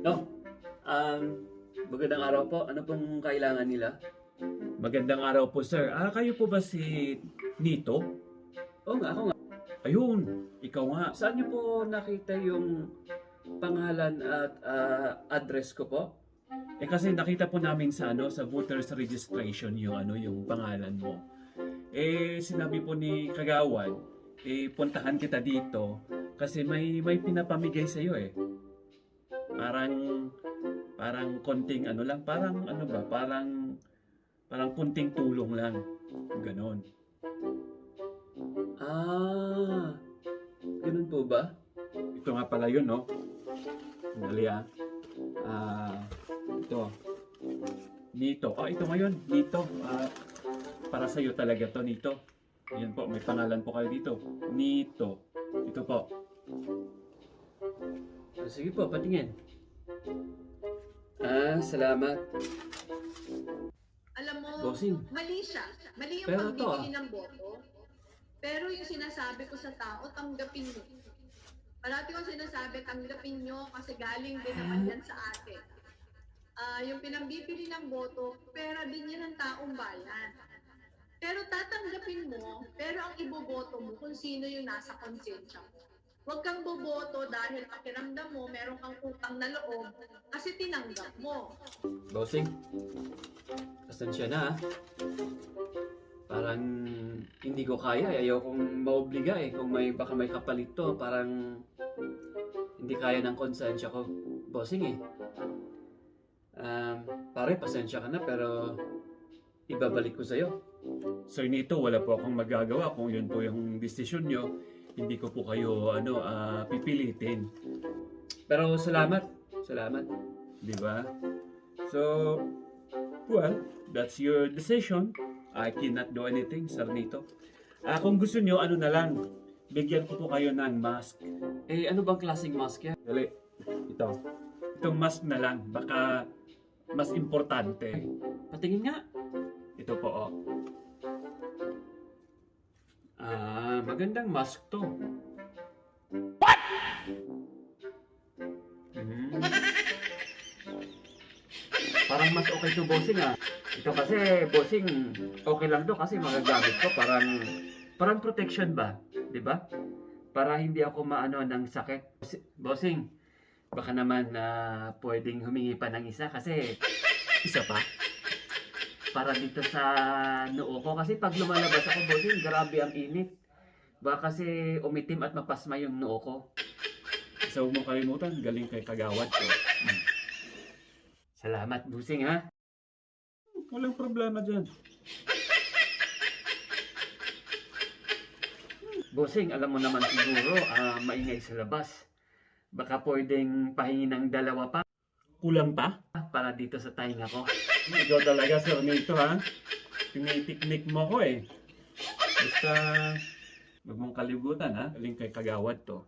No, magandang araw po. Ano pong kailangan nila? Magandang araw po, sir. Kayo po ba si Nito? Oo nga, ako nga. Ayun, ikaw nga. Saan niyo po nakita yung pangalan at address ko po? Kasi nakita po namin sa sa voters registration yung pangalan mo. Sinabi po ni Kagawad, puntahan kita dito kasi may pinapamigay sa iyo eh. Parang konting lang, parang konting tulong lang. Ganon. Ganun po ba? Ito nga pala yun, no? Dali ito. Nito. Ito ngayon. Nito. Para sa'yo talaga to, Nito. Ayan po, may pangalan po kayo dito. Nito. Ito po. Sige po, patingin. Salamat. Alam mo, Bossing. mali siya. Mali yung Pero to, pagbibili ng boto. Pero yung sinasabi ko sa tao, tanggapin mo. Parati ko sinasabi, tanggapin nyo kasi galing din naman yan sa atin. Yung pinambibili ng boto, pera din yan ng taong bayan. Pero tatanggapin mo, pero ang iboboto mo kung sino yung nasa konsensya mo. Huwag kang boboto dahil pakiramdam mo, meron kang utang na loob kasi tinanggap mo. Bossing, pasensya na ah. Parang hindi ko kaya. Ayaw kong maobliga eh. Kung baka may kapalit to, parang hindi kaya ng konsensya ko. Bossing eh. Pare, pasensya ka na pero ibabalik ko sa'yo. Sir Nito, wala po akong magagawa kung yun po yung desisyon nyo. Hindi ko po kayo pipilitin. Pero salamat. Salamat. Di ba? So, well, that's your decision. I cannot do anything, Sir Nito. Kung gusto nyo, na lang, bigyan ko po kayo ng mask. Ano bang klaseng mask yan? Dali, ito. Itong mask na lang, baka mas importante. Patingin nga. Ito po, Magandang mask to. What? Parang mas okay to, bossing ah. Ito kasi, bossing, okay lang to kasi magagamit ko. Parang protection ba? Di ba? Para hindi ako maano ng sakit. Bossing, baka naman pwedeng humingi pa ng isa kasi Isa pa? para dito sa noo ko. Kasi pag lumalabas ako, bossing, grabe ang init. Baka kasi umitim at mapasma yung noo ko. So, huwag mo kalimutan, galing kay Kagawad ko. Salamat, bossing ha. Walang problema dyan. Bossing, alam mo naman siguro, maingay sa labas. Baka pwedeng pahingi ng dalawa pa Kulang pa? para dito sa tainga ko. Ikaw talaga, Sir Nito, ha? Tinitiknik mo ko eh. Basta, huwag mong kalimutan, ha? Galing kay Kagawad to.